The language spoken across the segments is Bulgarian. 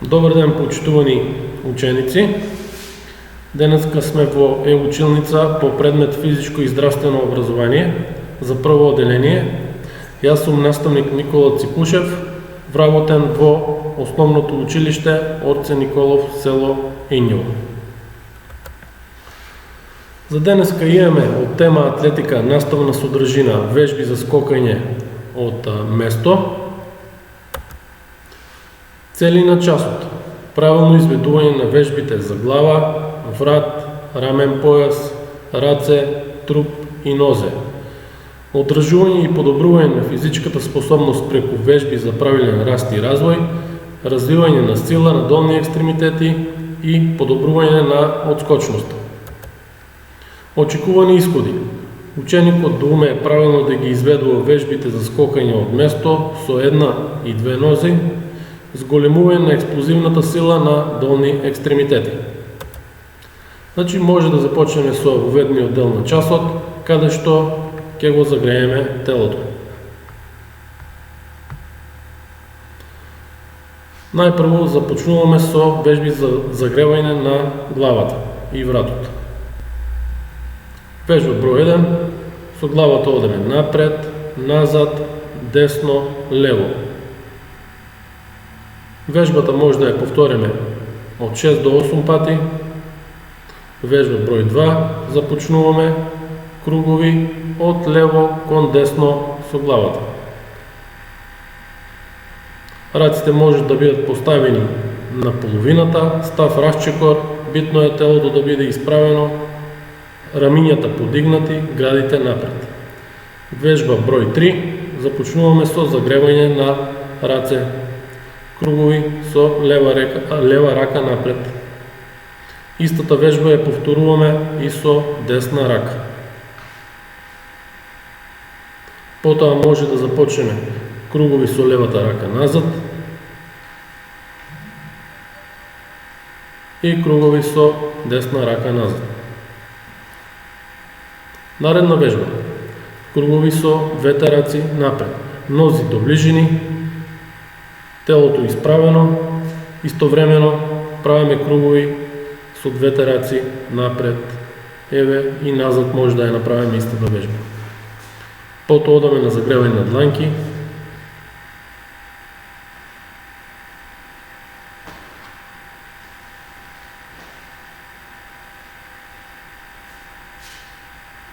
Добър ден, почитувани ученици! Денеска сме во училница по предмет физичко и здравствено образование за прво отделение. Јас сум наставник Никола Цикушев, вработен во основното училиште Орце Николов, село Инјово. За денеска имаме од тема атлетика наставна содржина вежби за скокање од место. Цели на часот: правилно изведување на вежбите за глава, врат, рамен појас, раце, труп и нозе. Одржување и подобрување на физичката способност преку вежби за правилен раст и развој, развивање на сила на долни екстремитети и подобрување на одскочноста. Очекувани исходи: ученикот да умее правилно да ги изведува вежбите за скокање од место со една и две нози, зголемување на експлозивната сила на долни екстремитети. Значи може да започнеме со воведниот дел на часот, каде што ќе го загрееме телото. Најпрво започнуваме со вежби за загревање на главата и вратот. Вежба број 1, со главата одеме напред, назад, десно, лево. Вежбата може да ја повториме од 6 до 8 пати. Вежба број 2, започнуваме кругови од лево кон десно со главата. Раците може да бидат поставени на половината, став расчекор, битно е телото да биде исправено, рамињата подигнати, градите напред. Вежба број 3, започнуваме со загревање на раце, кругови со лева рака напред. Истата вежба ја повторуваме и со десна рака. Потоа може да започнеме кругови со левата рака назад и кругови со десна рака назад. Наредна вежба: кругови со двете раци напред, нози доближени, телото исправено, истовремено правиме кругови со двете раци напред, еве и назад може да ја направиме истата вежба. Потоа одаме на загревање на дланки.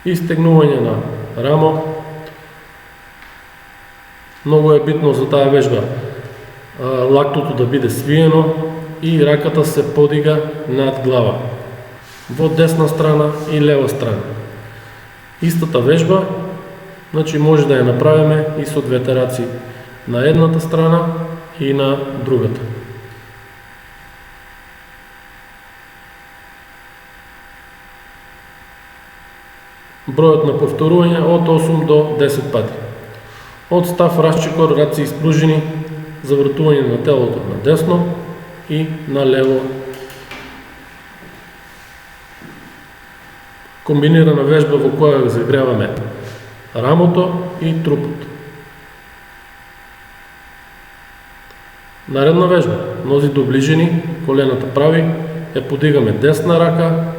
И стегнување на рамо. Многу е битно за таа вежба лактото да биде свиено и раката се подига над глава, во десна страна и лева страна. Истата вежба, значи може да ја направиме и со двете раци на едната страна и на другата. Бројот на повторување од 8 до 10 пати. Од став расчекор, раци испружени, завртување на телото на десно и на лево. Комбинирана вежба во која загреваме рамото и трупот. Наредна вежба: нози доближени, колената прави, ја подигаме десна рака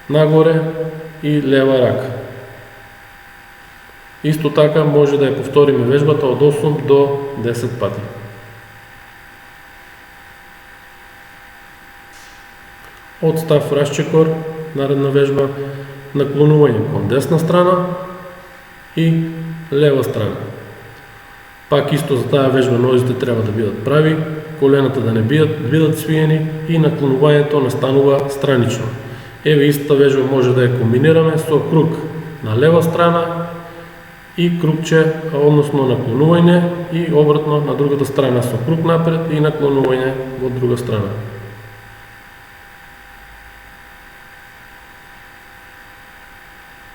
нагоре и лева рака. Исто така може да ја повториме вежбата од 8 до 10 пати. Од став расчекор, наредна вежба: наклонување кон десна страна и лева страна. Пак исто за таа вежба нозите треба да бидат прави, колената да не бидат свиени и наклонувањето настанува странично. Еве истата вежба може да ја комбинираме со круг на лева страна и крупче, односно наклонување и обратно на другата страна со круг напред и наклонување во друга страна.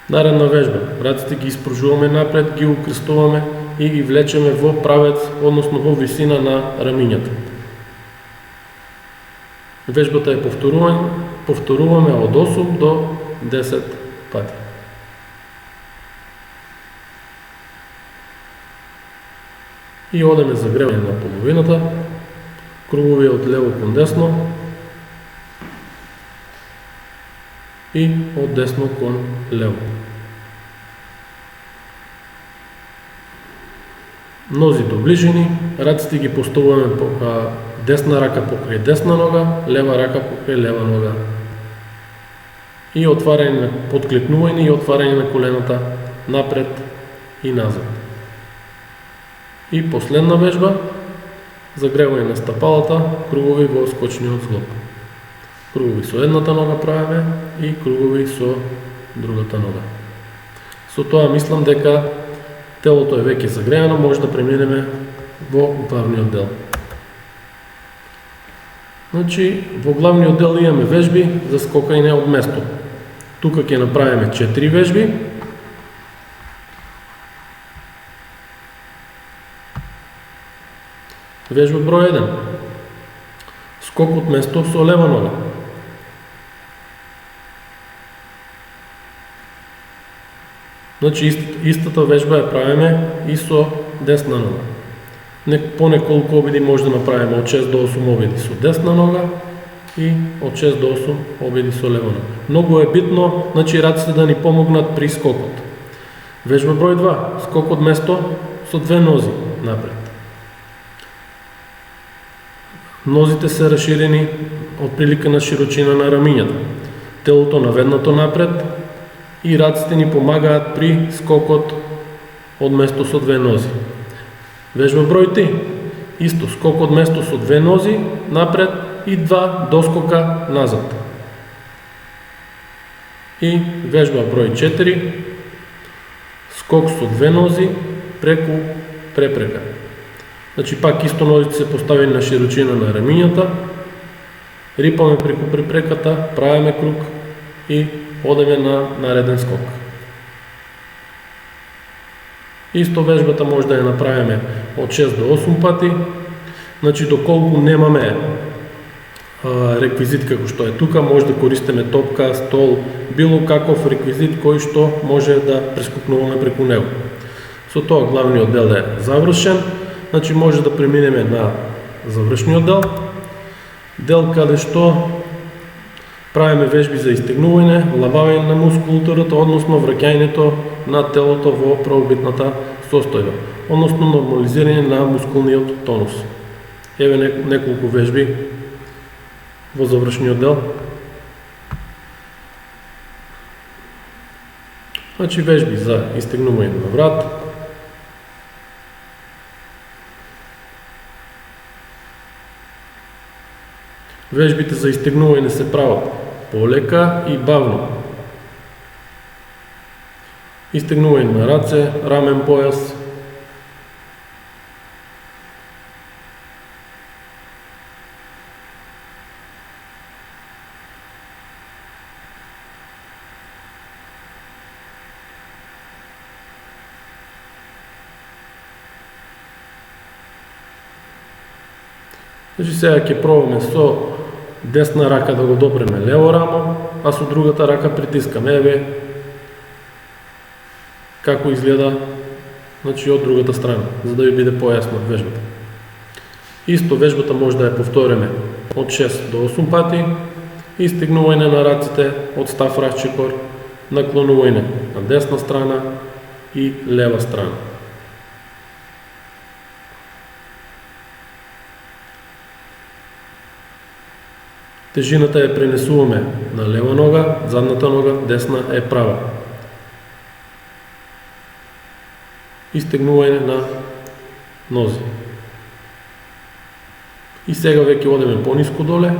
Наредна вежба: раците ги испружуваме напред, ги укрстуваме и ги влечеме во правец, односно во висина на рамињата. Вежбата ја повторуваме од 8 до 10 пати. И одеме загревање на половината, кругови от лево към десно и от десно към лево. Нози доближени, ръцете ги поставяме десна ръка покрай десна нога, лева ръка покрай лева нога. И отваряне на подкликнуване и отваряне на колената напред и назад. И последна вежба, загреване на стъпалата, кругови во скочниот зглоб. Кругови со едната нога правиме и кругови со другата нога. Со тоа мислам дека телото е веќе загреано, може да преминеме во главниот дел. Значи, во главниот дел имаме вежби за скокање од место. Тука ќе направиме 4 вежби. Вежба број 1. Скок од место со лева нога. Значи истата вежба ја правиме и со десна нога. По неколку обиди може да направиме од 6 до 8 обиди со десна нога и од 6 до 8 обиди со лева нога. Многу е битно, значи раците да ни помогнат при скокот. Вежба број 2. Скок од место со две нози напред. Нозите се расширени од прилика на широчина на рамињата. Телото наведнато напред и раците ни помагаат при скокот од место со две нози. Вежба број 3. Исто, скок од место со две нози напред и 2 доскока назад. И вежба број 4. Скок со две нози преку препрека. Значи пак исто нозите се поставени на широчина на рамињата, рипаме преку препреката, правиме круг и одеме на нареден скок. Исто вежбата може да ја направиме од 6 до 8 пати, значи доколку немаме реквизит како што е тука, може да користиме топка, стол, било каков реквизит кој што може да прескокнуваме преку него. Со тоа главниот дел е завршен, значи може да преминеме на завршниот дел, дел каде што правиме вежби за истегнување, лабавање на мускулатурата, односно враќањето на телото во правобитната состојба, односно нормализирање на мускулниот тонус. Еве неколку вежби во завршниот дел. Значи вежби за истегнување на врат, вежбите за истегнување се прават полека и бавно. Истегнување на раце, рамен појас. Значи сега ќе пробаме со десна рака да го допреме лево рамо, а со другата рака притискаме. Еве како изгледа, значи од другата страна, за да ви биде појасно вежбата. Исто вежбата може да ја повториме од 6 до 8 пати, истегнување на раците од став расчекор, наклонување на десна страна и лева страна. Тежината ја пренесуваме на лева нога, задната нога, десна е права. Истегнување на нози. И сега веќе одеме пониско доле,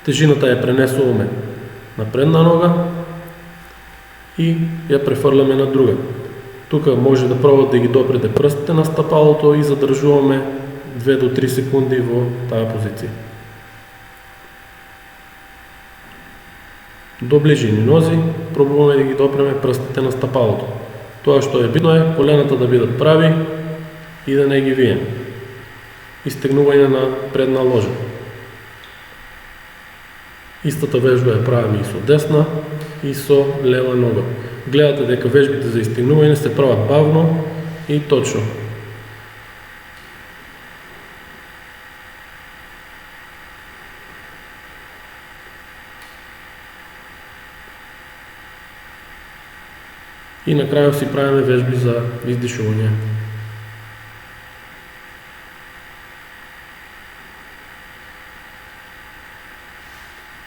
тежината ја пренесуваме на предна нога и ја префрламе на друга. Тука може да пробате да ги допрете прстите на стапалото и задржуваме 2 до 3 секунди во таа позиција. До ближини нози пробуваме да ги допреме прстите на стапалото. Тоа што е битно е колената да бидат прави и да не ги виеме. Истегнување на предна ложа. Истата вежба ја правиме и со десна и со лева нога. Гледате дека вежбите за истегнување се прават бавно и точно. и накрая си правиме вежби за издишуване.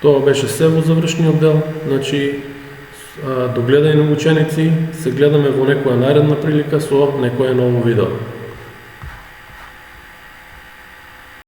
Това беше се во завршниот дел, значи до гледање на ученици се гледаме во некоја наредна прилика со некое ново видео.